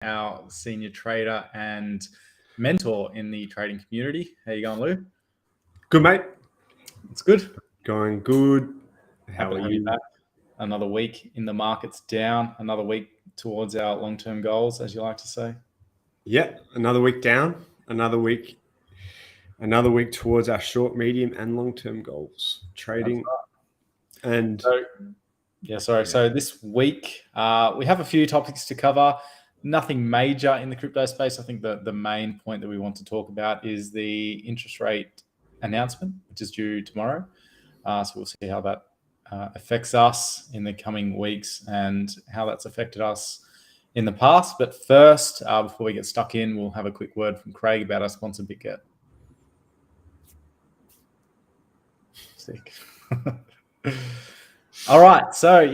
our senior trader and mentor in the trading community. How you going, Lou? Good, mate. It's good. Going good. How Happy to are have you? back. Another week in the markets down. Another week towards our long-term goals, as you like to say. Yeah, another week down. Another week towards our short, medium, and long-term goals. Trading. And So this week we have a few topics to cover. Nothing major in the crypto space. I think the main point that we want to talk about is the interest rate announcement, which is due tomorrow. So we'll see how that affects us in the coming weeks and how that's affected us in the past. But first, before we get stuck in, we'll have a quick word from Craig about our sponsor, BitGet. Sick. All right. So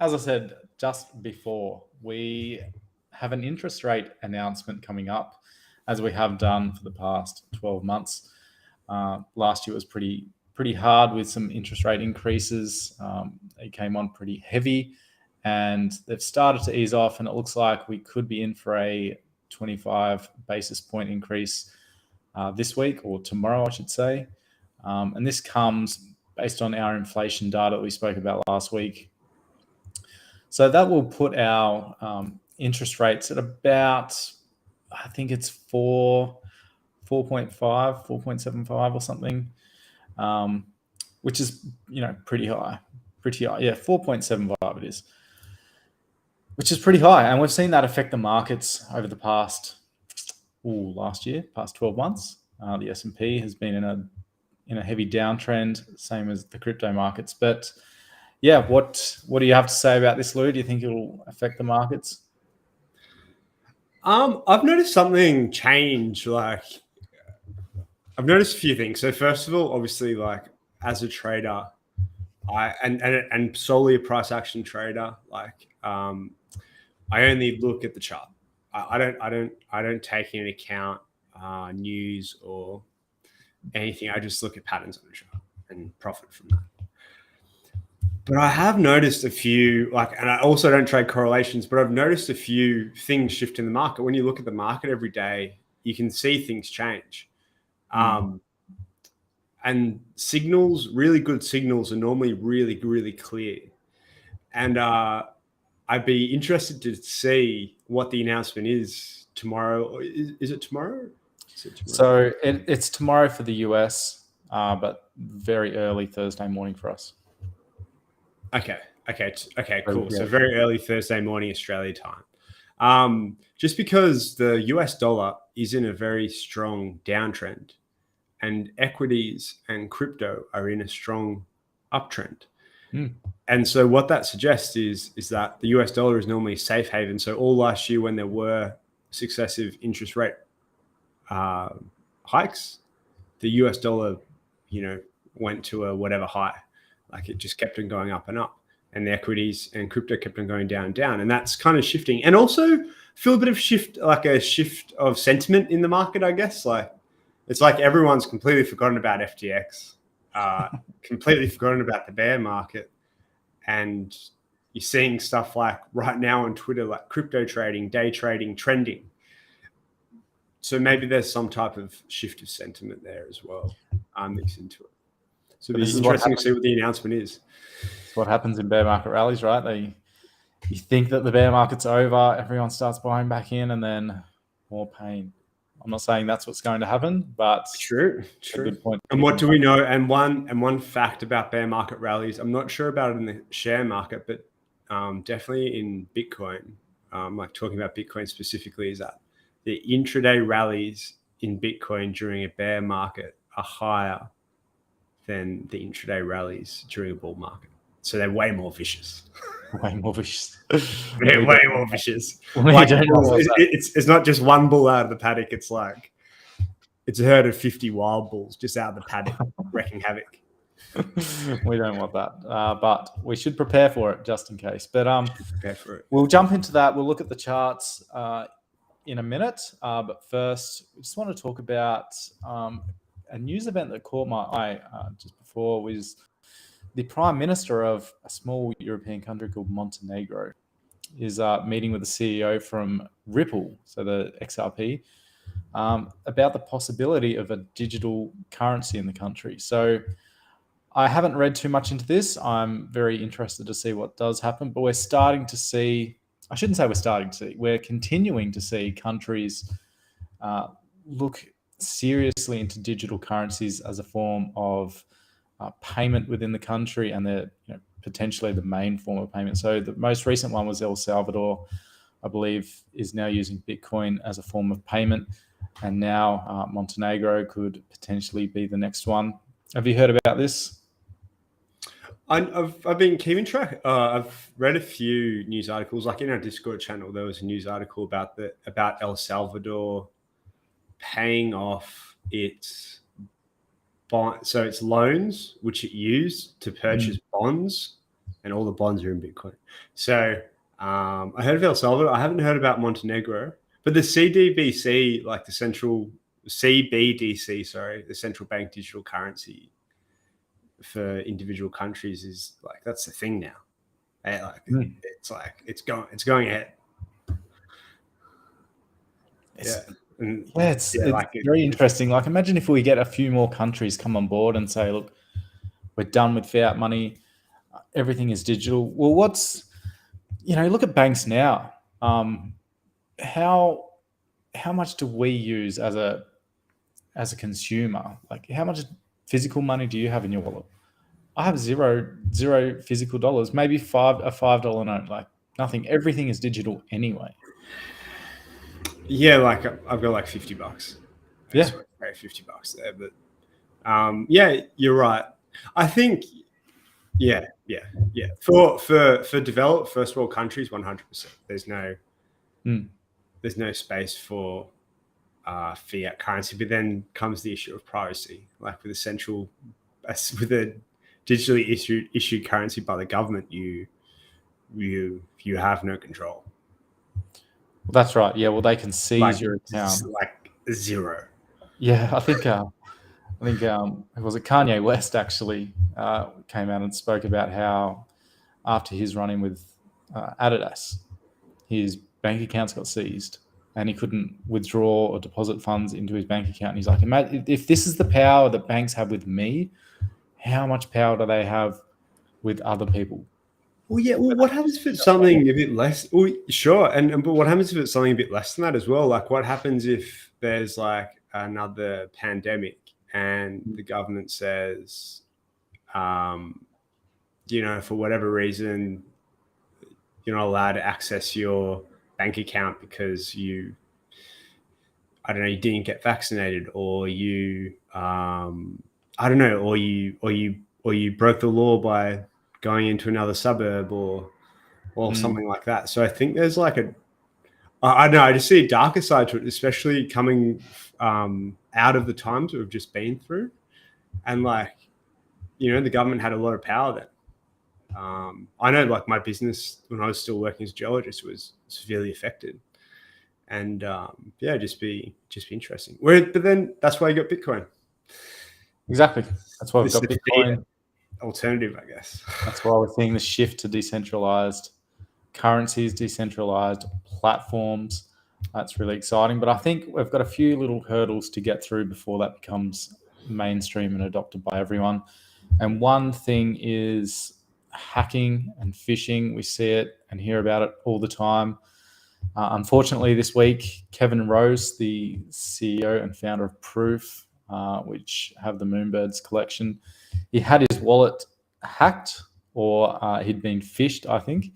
as I said just before, we have an interest rate announcement coming up, as we have done for the past 12 months. Last year was pretty hard with some interest rate increases. It came on pretty heavy, and they've started to ease off, and it looks like we could be in for a 25 basis point increase this week, or tomorrow, I should say. And this comes based on our inflation data that we spoke about last week. So that will put our interest rates at about, I think it's 4.5, 4.75 or something, which is, pretty high. Yeah, 4.75 it is, which is pretty high. And we've seen that affect the markets over the past 12 months. The S&P has been in a heavy downtrend, same as the crypto markets. But yeah, what do you have to say about this, Lou? Do you think it'll affect the markets? I've noticed something change. Like, I've noticed a few things. So first of all, obviously, like as a trader, and solely a price action trader, like I only look at the chart. I don't take into account news or anything. I just look at patterns on the chart and profit from that. But I have noticed a few, and I also don't trade correlations, but I've noticed a few things shift in the market. When you look at the market every day, you can see things change. And signals, really good signals, are normally really, really clear. And I'd be interested to see what the announcement is tomorrow. Is it tomorrow? So it's tomorrow for the US, but very early Thursday morning for us. Okay, cool. So very early Thursday morning Australia time. Just because the US dollar is in a very strong downtrend, and equities and crypto are in a strong uptrend. And so what that suggests is that the US dollar is normally a safe haven. So all last year, when there were successive interest rate hikes, the US dollar, went to a whatever high. Like, it just kept on going up and up, and the equities and crypto kept on going down and down. And that's kind of shifting. And also feel a bit of shift of sentiment in the market, I guess. Like, it's like everyone's completely forgotten about FTX, completely forgotten about the bear market. And you're seeing stuff like right now on Twitter, like crypto trading, day trading, trending. So maybe there's some type of shift of sentiment there as well, mixed into it. So it'll be interesting to see what the announcement is. It's what happens in bear market rallies, right? You think that the bear market's over, everyone starts buying back in, and then more pain. I'm not saying that's what's going to happen, but true. A good point. And what do we know? And one fact about bear market rallies, I'm not sure about it in the share market, but definitely in Bitcoin, like talking about Bitcoin specifically, is that the intraday rallies in Bitcoin during a bear market are higher than the intraday rallies during a bull market. So they're way more vicious. Way more vicious. They're way more vicious. Like, it's not just one bull out of the paddock. It's like it's a herd of 50 wild bulls just out of the paddock wreaking havoc. We don't want that, but we should prepare for it just in case. But prepare for it. We'll jump into that. We'll look at the charts in a minute. But first, we just want to talk about a news event that caught my eye just before. Was the Prime Minister of a small European country called Montenegro is meeting with the CEO from Ripple, so the XRP, about the possibility of a digital currency in the country. So I haven't read too much into this. I'm very interested to see what does happen, but we're starting to see, I shouldn't say we're starting to see, we're continuing to see countries look seriously into digital currencies as a form of payment within the country, and they're potentially the main form of payment. So the most recent one was El Salvador, I believe, is now using Bitcoin as a form of payment, and now Montenegro could potentially be the next one. Have you heard about this? I've been keeping track. I've read a few news articles, like in our Discord channel. There was a news article about El Salvador paying off its bond, so its loans, which it used to purchase bonds, and all the bonds are in Bitcoin. So I heard of El Salvador. I haven't heard about Montenegro, but the CDBC, like the central CBDC, sorry, the central bank digital currency for individual countries, is like, that's the thing now. It's going ahead. It's very interesting. Like, imagine if we get a few more countries come on board and say, look, we're done with fiat money, everything is digital. Well, look at banks now. How much do we use as a consumer? Like, how much physical money do you have in your wallet? I have zero physical dollars, maybe a $5 note, like nothing. Everything is digital anyway. Yeah, like I've got like $50. Yeah, $50 there, but yeah, you're right. I think, yeah. For developed first world countries, 100%. There's no space for fiat currency, but then comes the issue of privacy. Like with a digitally issued currency by the government, you have no control. Well, that's right. Yeah, well, they can seize your account. Like zero. Yeah, I think was it Kanye West actually came out and spoke about how after his run-in with Adidas, his bank accounts got seized and he couldn't withdraw or deposit funds into his bank account. And he's like, imagine if this is the power that banks have with me, how much power do they have with other people? Well, yeah. Well, what happens if it's something a bit less? Well, sure. But what happens if it's something a bit less than that as well? Like, what happens if there's like another pandemic and the government says, for whatever reason, you're not allowed to access your bank account because you didn't get vaccinated, or you broke the law by going into another suburb or something like that. So I think there's like I don't know, I just see a darker side to it, especially coming out of the times we've just been through. And like, the government had a lot of power then. I know, like, my business when I was still working as a geologist was severely affected, and just be interesting. But then that's why you got Bitcoin. Exactly. That's why we've got Bitcoin. Alternative, I guess. That's why we're seeing the shift to decentralized currencies, decentralized platforms. That's really exciting. But I think we've got a few little hurdles to get through before that becomes mainstream and adopted by everyone. And one thing is hacking and phishing. We see it and hear about it all the time. Unfortunately, this week, Kevin Rose, the CEO and founder of Proof, which have the Moonbirds collection, he had his wallet hacked, or he'd been phished, I think.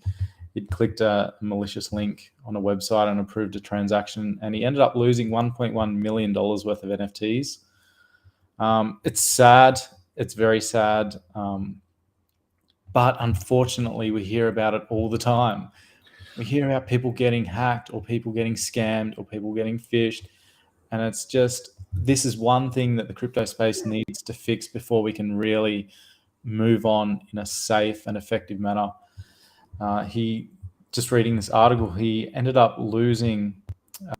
He'd clicked a malicious link on a website and approved a transaction, and he ended up losing $1.1 million worth of NFTs. It's sad. It's very sad. But unfortunately, we hear about it all the time. We hear about people getting hacked, or people getting scammed, or people getting phished. And it's just, this is one thing that the crypto space needs to fix before we can really move on in a safe and effective manner. He, just reading this article, he ended up losing,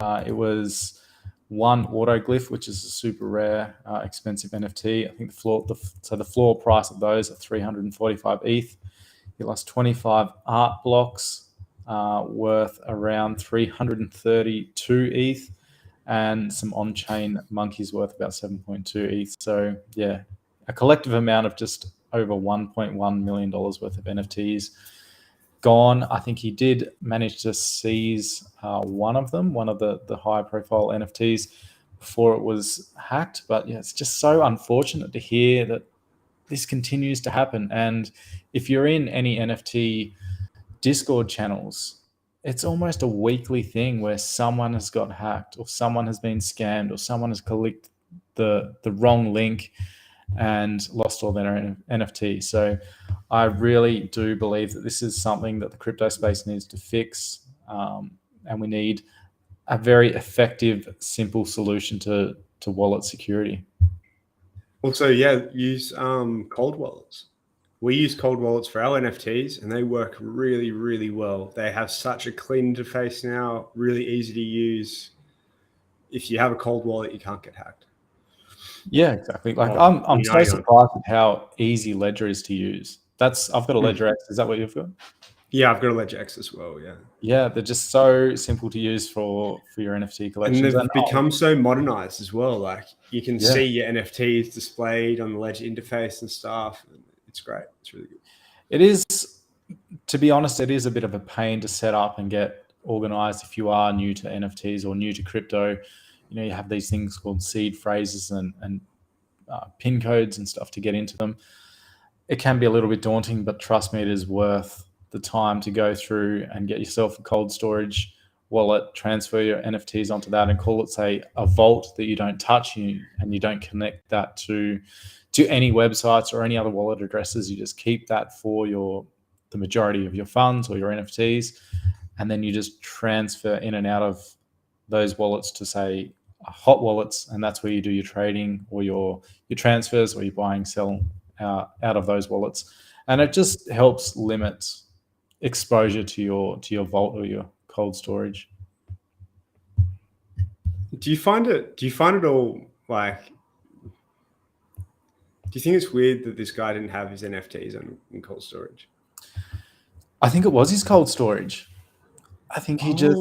it was one autoglyph, which is a super rare, expensive NFT. I think the floor price of those are 345 ETH. He lost 25 art blocks. worth around 332 ETH, and some on-chain monkeys worth about 7.2 ETH. So yeah, a collective amount of just over $1.1 million worth of NFTs gone. I think he did manage to seize one of the high-profile NFTs before it was hacked. But yeah, it's just so unfortunate to hear that this continues to happen. And if you're in any NFT Discord channels, it's almost a weekly thing where someone has got hacked, or someone has been scammed, or someone has clicked the wrong link and lost all their NFTs. So I really do believe that this is something that the crypto space needs to fix, and we need a very effective, simple solution to wallet security. Also, yeah, use cold wallets. We use cold wallets for our NFTs, and they work really, really well. They have such a clean interface now, really easy to use. If you have a cold wallet, you can't get hacked. Yeah, exactly. Like I'm so surprised at how easy Ledger is to use. I've got a Ledger X. Is that what you've got? Yeah, I've got a Ledger X as well. Yeah. Yeah, they're just so simple to use for your NFT collections. And they've become so modernized as well. Like you can see your NFTs displayed on the Ledger interface and stuff. It's great. It's really good. It is, to be honest, it is a bit of a pain to set up and get organized if you are new to NFTs or new to crypto. You have these things called seed phrases and pin codes and stuff to get into them. It can be a little bit daunting, but trust me, it is worth the time to go through and get yourself a cold storage wallet, transfer your NFTs onto that, and call it, say, a vault that you don't touch, and you don't connect that to any websites or any other wallet addresses. You just keep that for the majority of your funds or your NFTs, and then you just transfer in and out of those wallets to, say, hot wallets, and that's where you do your trading or your transfers, or your buying, sell out of those wallets. And it just helps limit exposure to your vault or your cold storage. Do you find it all like? Do you think it's weird that this guy didn't have his NFTs in cold storage? I think it was his cold storage. I think he just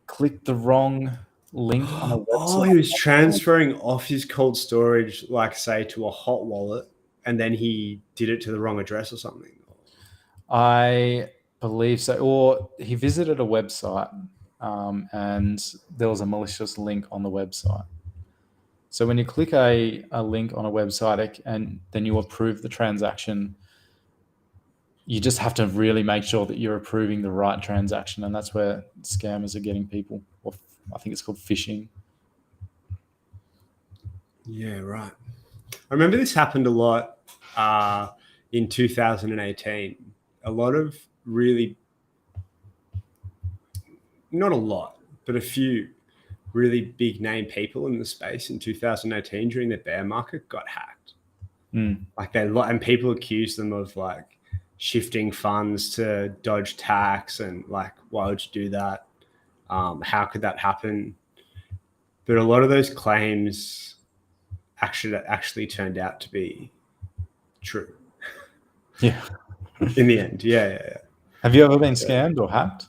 clicked the wrong link on a website. Oh, he was transferring off his cold storage, like say to a hot wallet, and then he did it to the wrong address or something. I believe so. Or he visited a website, and there was a malicious link on the website. So when you click a link on a website and then you approve the transaction, you just have to really make sure that you're approving the right transaction. And that's where scammers are getting people. Or I think it's called phishing. Yeah, right. I remember this happened a lot in 2018. A lot of really, not a lot, but a few really big name people in the space in 2018 during the bear market got hacked. Like and people accused them of like shifting funds to dodge tax, and like, why would you do that? How could that happen? But a lot of those claims actually turned out to be true. Yeah. In the end. Yeah. Have you ever been scammed or hacked?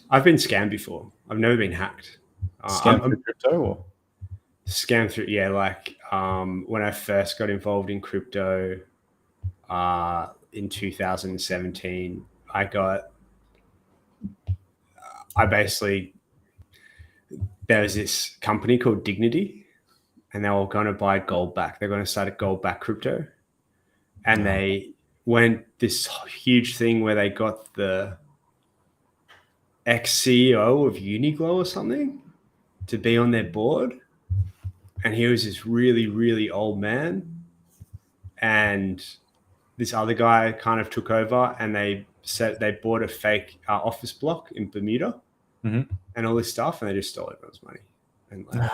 I've been scammed before. I've never been hacked. Scammed through crypto or? Scammed through, yeah. Like when I first got involved in crypto in 2017, there was this company called Dignity, and they were going to buy gold back. They're going to start a gold back crypto. And they went this huge thing where they got the ex-CEO of Uniqlo or something to be on their board. And he was this really, really old man. And this other guy kind of took over, and they bought a fake office block in Bermuda and all this stuff, and they just stole everyone's money. And like,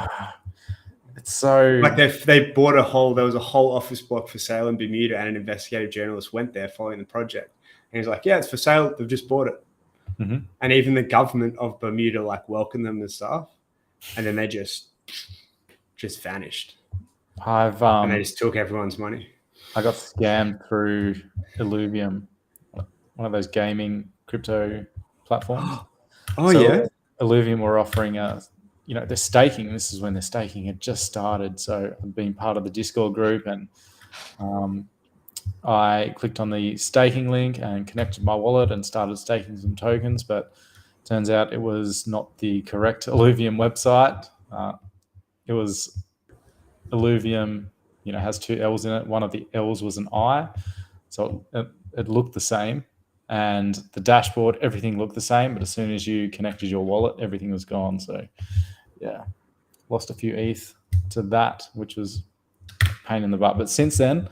it's so like they bought there was a whole office block for sale in Bermuda, and an investigative journalist went there following the project, and he's like, yeah, it's for sale, they've just bought it. And even the government of Bermuda like welcomed them and stuff, and then they just vanished. And they just took everyone's money. I got scammed through Illuvium, one of those gaming crypto platforms. Oh So yeah. Illuvium were offering they're staking. This is when their staking had just started. So I've been part of the Discord group, and I clicked on the staking link and connected my wallet and started staking some tokens. But turns out it was not the correct Illuvium website. It was Illuvium, has two L's in it. One of the L's was an I, so it looked the same, and the dashboard, everything looked the same. But as soon as you connected your wallet, everything was gone. So yeah, lost a few ETH to that, which was a pain in the butt. But since then,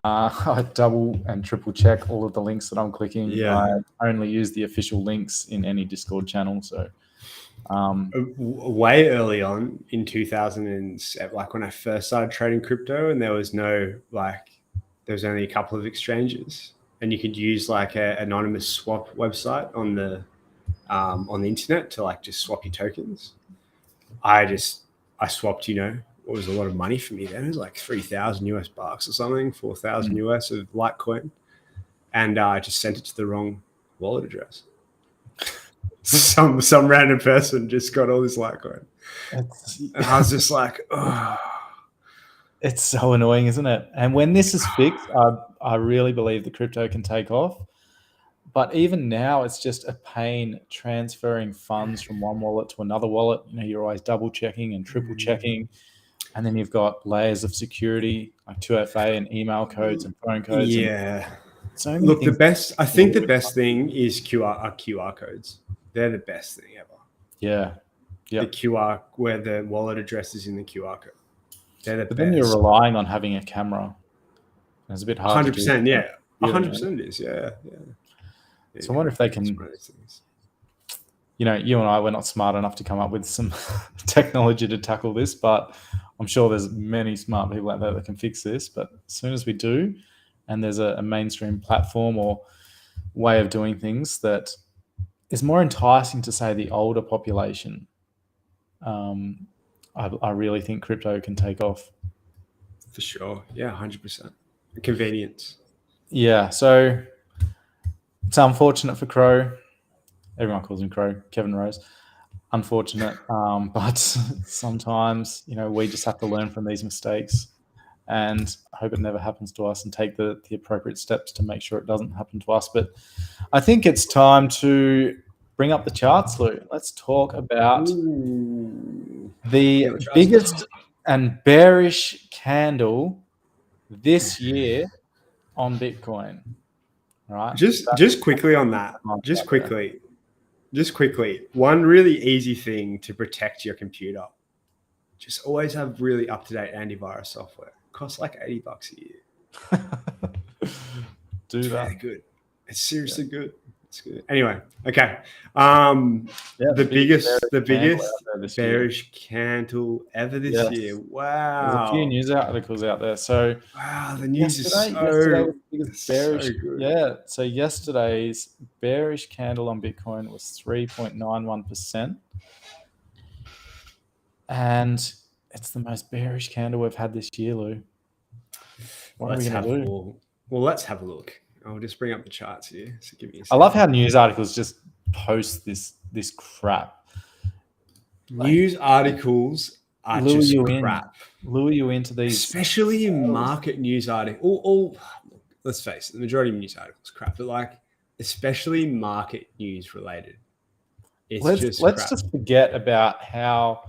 I double and triple check all of the links that I'm clicking. Yeah. I only use the official links in any Discord channel. So way early on in 2007, like when I first started trading crypto, and there was only a couple of exchanges, and you could use like an anonymous swap website on the internet to like just swap your tokens. I swapped, what was a lot of money for me then? It was like $3,000 bucks or something, 4,000 US of Litecoin, and I just sent it to the wrong wallet address. Some random person just got all this Litecoin. And I was just like, oh. It's so annoying, isn't it? And when this is fixed, I really believe the crypto can take off. But even now, it's just a pain transferring funds from one wallet to another wallet. You're always double checking and triple checking. And then you've got layers of security like 2FA and email codes and phone codes. Yeah. So many Look, things. I think the best thing is QR codes. They're the best thing ever. Yeah. The QR, where the wallet address is in the QR code. They're the but best. Then you're relying on having a camera. It's a bit hard 100%, to do. yeah. 100% it is, yeah. So I wonder if they can, you and I, we're not smart enough to come up with some technology to tackle this, but I'm sure there's many smart people out there that can fix this. But as soon as we do, and there's a mainstream platform or way of doing things that is more enticing to, say, the older population, I really think crypto can take off. For sure. Yeah, 100%. Convenience. Yeah, so it's unfortunate for Crow. Everyone calls him Crow, Kevin Rose. Unfortunate, but sometimes, we just have to learn from these mistakes, and I hope it never happens to us and take the appropriate steps to make sure it doesn't happen to us. But I think it's time to bring up the charts, Lou. Let's talk about the biggest and bearish candle this year on Bitcoin. Right. Just quickly on that. Just quickly. One really easy thing to protect your computer. Just always have really up-to-date antivirus software. It costs like $80 a year. Do that. Really good. It's seriously good. It's good. Anyway, okay. The biggest bearish candle ever this year. Wow. There's a few news articles out there. So wow, the news is so bearish. good. Yeah. So yesterday's bearish candle on Bitcoin was 3.91%. And it's the most bearish candle we've had this year, Lou. What are we going to do? Well, let's have a look. I'll just bring up the charts here. So give me a second. I love how news articles just post this crap. News articles are just crap. Lure you into these, especially in market news articles. Let's face it, the majority of news articles crap, but especially market news related. Let's just forget about how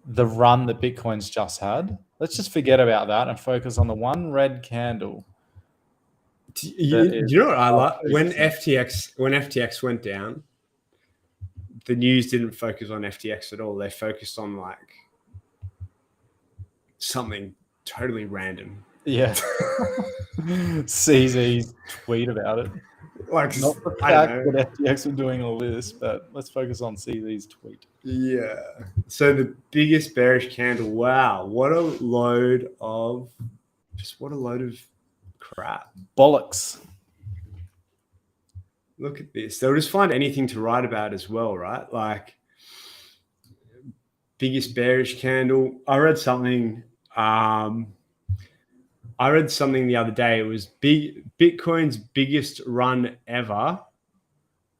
the run that Bitcoin's just had. Let's just forget about that and focus on the one red candle. You know what I like? When FTX went down, the news didn't focus on FTX at all. They focused on something totally random. Yeah. CZ's tweet about it. Not the fact that FTX were doing all this, but let's focus on CZ's tweet. Yeah. So the biggest bearish candle. Wow. What a load of crap. Bollocks. Look at this. They'll just find anything to write about as well, right? Biggest bearish candle. I read something the other day. It was Bitcoin's biggest run ever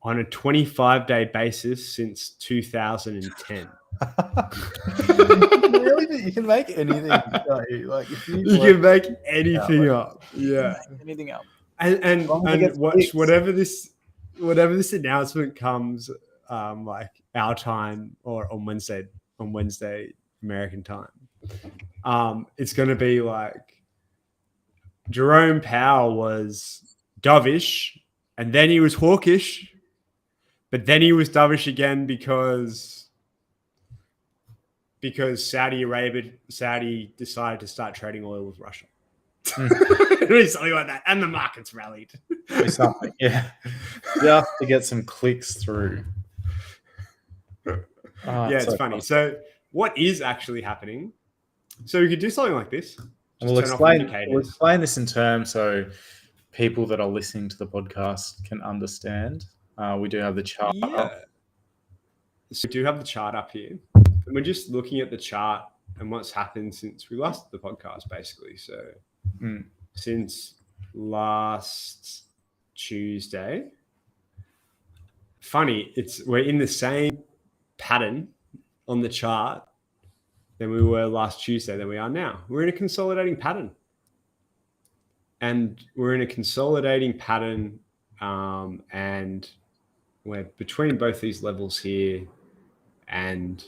on a 25-day basis since 2010. You can make anything. Like if You can make anything up. you Yeah. can make anything up. And long as it gets watch clicks. whatever this announcement comes, like our time or on Wednesday American time. It's going to be like Jerome Powell was dovish, and then he was hawkish, but then he was dovish again because Saudi decided to start trading oil with Russia. It was something like that, and the markets rallied. Something, yeah, just to get some clicks through. Yeah, it's funny. Fun. So, what is actually happening? So we could do something like this. We'll explain this in terms so people that are listening to the podcast can understand. We do have the chart. Yeah. So we do have the chart up here, and we're just looking at the chart and what's happened since we last did the podcast, basically. So since last Tuesday, funny, we're in the same pattern on the chart than we were last Tuesday than we are now. We're in a consolidating pattern. And we're in a consolidating pattern, and we're between both these levels here, and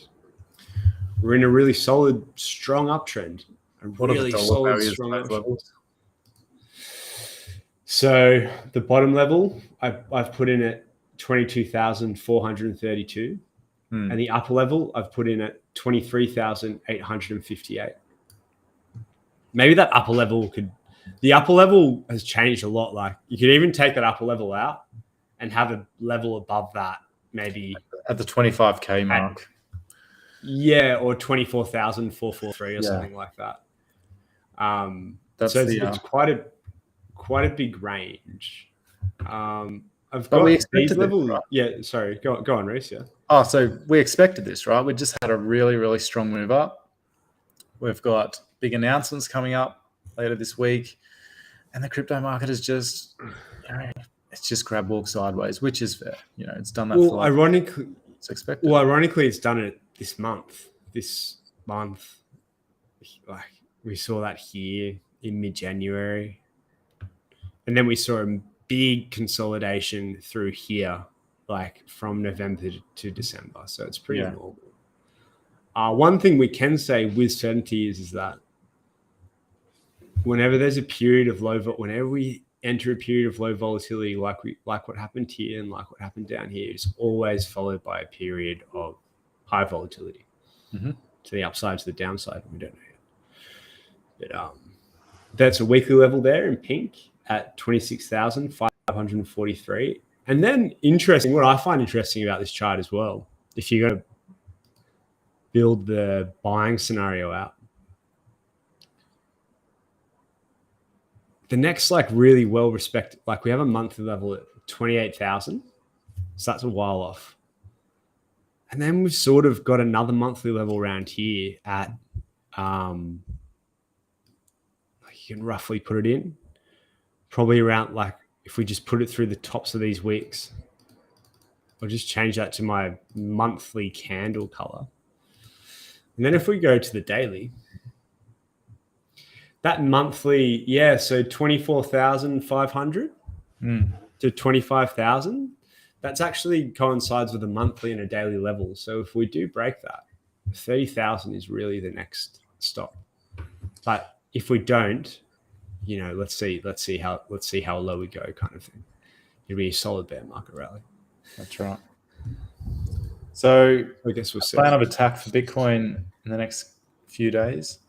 we're in a really solid, strong uptrend. What really solid, strong levels? So the bottom level, I've put in at 22,432. And the upper level, I've put in at 23,858. Maybe that upper level the upper level has changed a lot. Like you could even take that upper level out and have a level above that, maybe at the 25K mark. Yeah, or 24,443 or something like that. It's quite a big range. I've got these levels. Right? Yeah, sorry. Go on, Reese. Yeah. Oh, so we expected this, right? We just had a really, really strong move up. We've got big announcements coming up later this week, and the crypto market is just, it's just grab walk sideways, which is fair. It's done that. Well, ironically, it's expected. Well, ironically, it's done it this month. Like we saw that here in mid-January, and then we saw a big consolidation through here, like from November to December. So it's pretty normal. One thing we can say with certainty is that whenever there's a period of whenever we enter a period of low volatility, like what happened here and like what happened down here, it's always followed by a period of high volatility to the upside, to the downside. We don't know yet. But that's a weekly level there in pink at 26,543. And then what I find interesting about this chart as well, if you're going to build the buying scenario out, the next really well respected, we have a monthly level at 28,000. So that's a while off. And then we've sort of got another monthly level around here at, you can roughly put it in, probably around if we just put it through the tops of these weeks, I'll just change that to my monthly candle color. And then if we go to the daily, that monthly, so 24,500 to 25,000, that's actually coincides with a monthly and a daily level. So if we do break that, 30,000 is really the next stop. But if we don't, let's see how low we go, kind of thing. It'll be a solid bear market rally. That's right. So I guess we'll see. Plan of attack for Bitcoin in the next few days.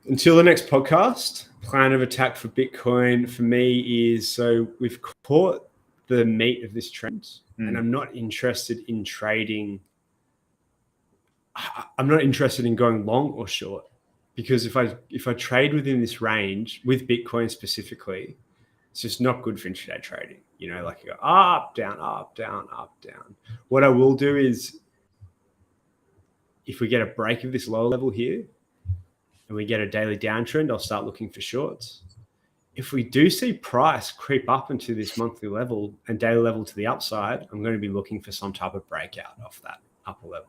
Until the next podcast, plan of attack for Bitcoin for me is, so we've caught the meat of this trend, and I'm not interested in trading. I'm not interested in going long or short, because if I trade within this range with Bitcoin specifically, it's just not good for intraday trading. You go up, down, up, down, up, down. What I will do is, if we get a break of this lower level here and we get a daily downtrend, I'll start looking for shorts. if we do see price creep up into this monthly level and daily level to the upside, I'm going to be looking for some type of breakout off that upper level.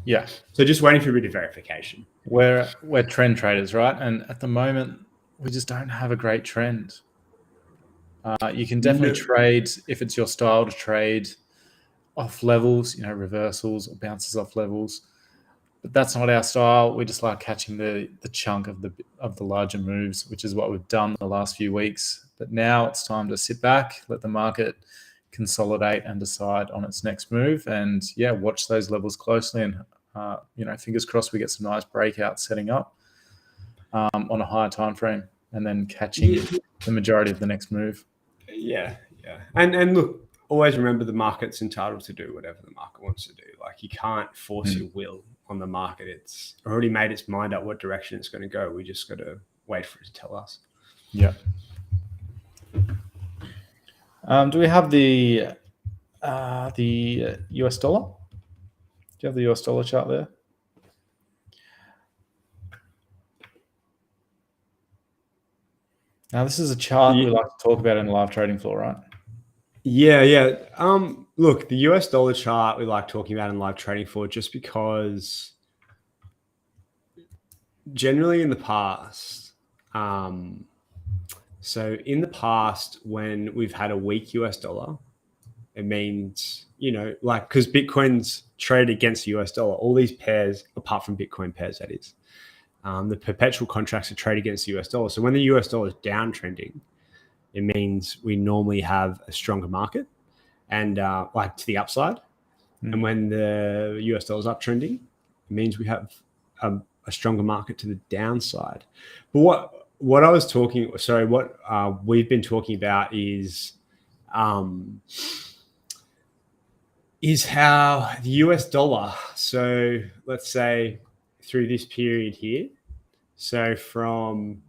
Yeah. So just waiting for a bit of verification. We're trend traders, right? And at the moment, we just don't have a great trend. You can definitely trade if it's your style to trade off levels, reversals or bounces off levels. But that's not our style. We just like catching the chunk of the larger moves, which is what we've done the last few weeks. But now it's time to sit back, let the market consolidate and decide on its next move, and watch those levels closely. And fingers crossed we get some nice breakouts setting up on a higher time frame, and then catching the majority of the next move. Yeah. And look, always remember the market's entitled to do whatever the market wants to do. Like, you can't force your will on the market. It's already made its mind up what direction it's going to go. We just got to wait for it to tell us. Yeah. Do we have the US dollar? Do you have the US dollar chart there? Now, this is a chart we like to talk about in the live trading floor, right? Yeah. Look, the US dollar chart we like talking about in live trading floor just because generally in the past, so in the past when we've had a weak US dollar, it means, because Bitcoin's traded against the US dollar, all these pairs, apart from Bitcoin pairs, that is, the perpetual contracts are traded against the US dollar. So when the US dollar is downtrending, it means we normally have a stronger market and like to the upside. And when the US dollar is uptrending, it means we have a stronger market to the downside. But what we've been talking about is how the US dollar, so let's say through this period here, so from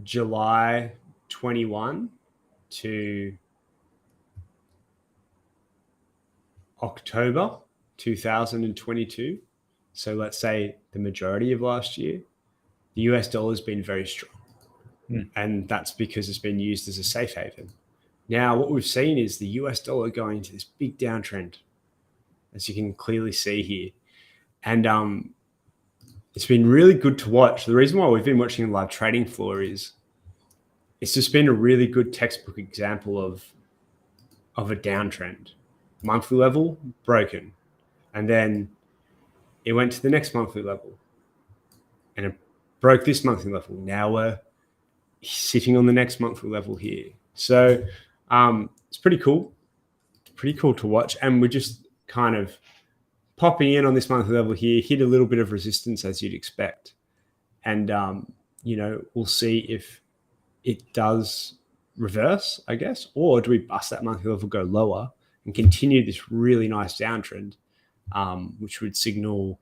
July 21 to October 2022, so let's say the majority of last year, the US dollar has been very strong. And that's because it's been used as a safe haven. Now, what we've seen is the US dollar going into this big downtrend, as you can clearly see here. And it's been really good to watch. The reason why we've been watching a live trading floor is it's just been a really good textbook example of a downtrend. Monthly level, broken. And then it went to the next monthly level and it broke this monthly level. Now we're sitting on the next monthly level here. So it's pretty cool. It's pretty cool to watch. And we're just kind of popping in on this monthly level here, hit a little bit of resistance as you'd expect. And, we'll see if it does reverse, I guess, or do we bust that monthly level, go lower and continue this really nice downtrend, which would signal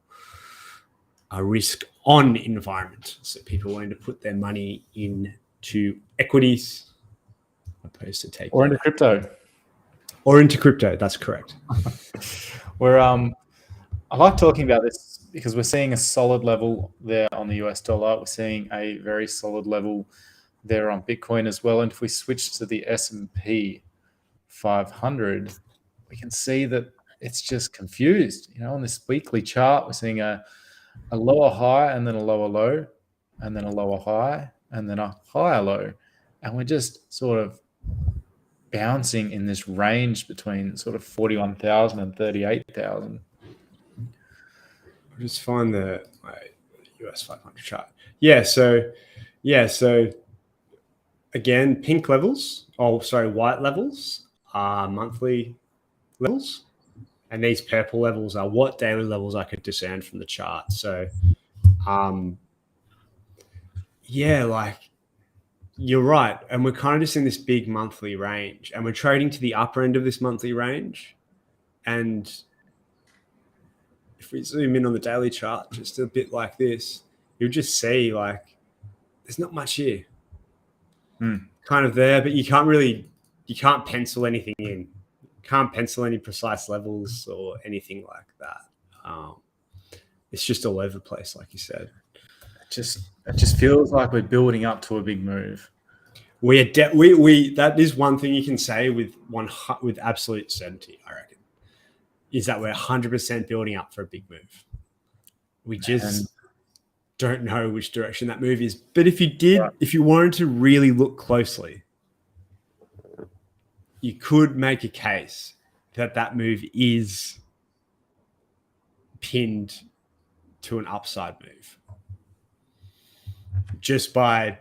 a risk on environment. So people wanting to put their money into equities opposed to taking or into crypto. Or into crypto, that's correct. I like talking about this because we're seeing a solid level there on the US dollar. We're seeing a very solid level there on Bitcoin as well. And if we switch to the S&P 500, we can see that it's just confused. On this weekly chart, we're seeing a lower high and then a lower low and then a lower high and then a higher low. And we're just sort of bouncing in this range between sort of 41,000 and 38,000. I'll just find the US 500 chart. So again, pink levels, white levels are monthly levels. And these purple levels are what daily levels I could discern from the chart. So, you're right. And we're kind of just in this big monthly range. And we're trading to the upper end of this monthly range. And if we zoom in on the daily chart, just a bit like this, you'll just see there's not much here. Kind of there, but you can't pencil anything in. Can't pencil any precise levels or anything like that. It's just all over the place, like you said. it just feels like we're building up to a big move. We that is one thing you can say with absolute certainty, I reckon, is that we're 100% building up for a big move. We just don't know which direction that move is. But if you wanted to really look closely, you could make a case that move is pinned to an upside move just by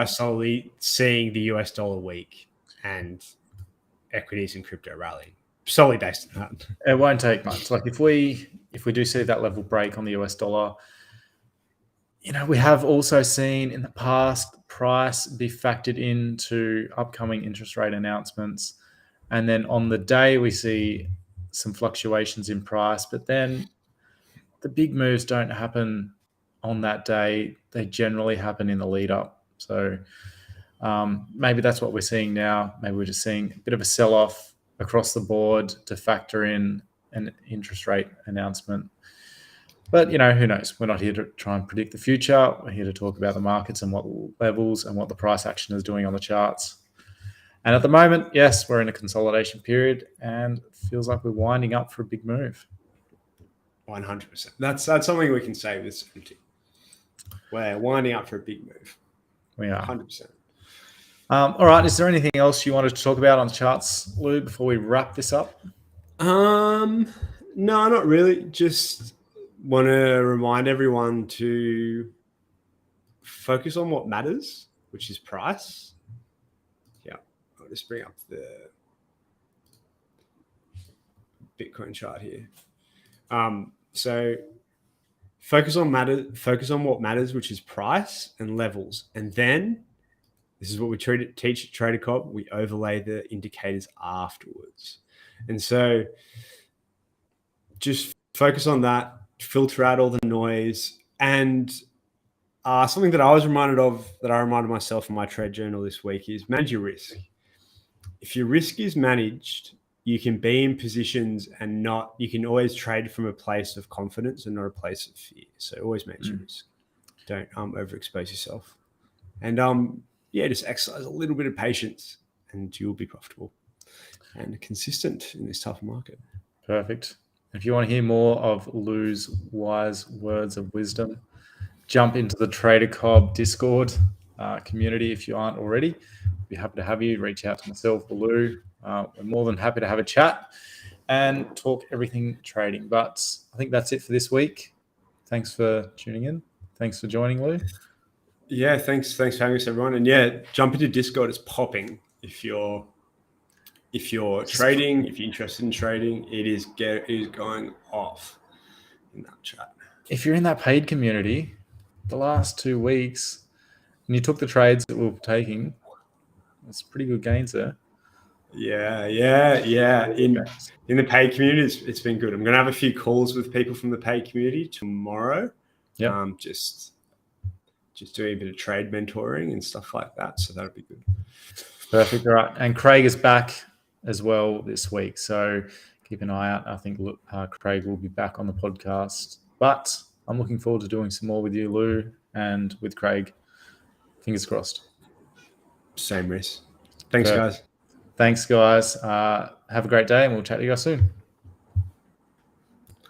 solely seeing the US dollar weak and equities and crypto rallying, solely based on that. It won't take much. Like if we do see that level break on the US dollar, we have also seen in the past price be factored into upcoming interest rate announcements. And then on the day we see some fluctuations in price, but then the big moves don't happen on that day. They generally happen in the lead up. So maybe that's what we're seeing now. Maybe we're just seeing a bit of a sell-off across the board to factor in an interest rate announcement. But, who knows? We're not here to try and predict the future. We're here to talk about the markets and what levels and what the price action is doing on the charts. And at the moment, yes, we're in a consolidation period and it feels like we're winding up for a big move. 100%. That's something we can say with certainty. We're winding up for a big move. We are. 100%. All right. Is there anything else you wanted to talk about on the charts, Lou, before we wrap this up? No, not really. Just want to remind everyone to focus on what matters, which is price. Yeah, I'll just bring up the Bitcoin chart here. So focus on what matters, which is price and levels. And then this is what we teach at Trader Cobb. We overlay the indicators afterwards. And so just focus on that, filter out all the noise. And something that I was reminded of, that I reminded myself in my trade journal this week, is manage your risk. If your risk is managed, you can be in positions and you can always trade from a place of confidence and not a place of fear. So always manage your risk. Don't overexpose yourself. And just exercise a little bit of patience and you'll be profitable and consistent in this tough market. Perfect. If you want to hear more of Lou's wise words of wisdom, jump into the Trader Cobb Discord community if you aren't already. Be happy to have you. Reach out to myself or Lou. We're more than happy to have a chat and talk everything trading. But I think that's it for this week. Thanks for tuning in. Thanks for joining, Lou. Yeah, thanks for having us, everyone. And yeah, jump into Discord. It's popping. If you're trading, if you're interested in trading, it is going off in that chat. If you're in that paid community, the last 2 weeks, and you took the trades that we were taking, it's pretty good gains there. Yeah. In the paid community, it's been good. I'm going to have a few calls with people from the paid community tomorrow. Yeah. Just doing a bit of trade mentoring and stuff like that. So that'll be good. Perfect. All right. And Craig is back as well this week. So keep an eye out. I think Craig will be back on the podcast. But I'm looking forward to doing some more with you, Lou, and with Craig. Fingers crossed. Same, Rhys. Thanks, guys. Thanks, guys. Have a great day, and we'll chat to you guys soon.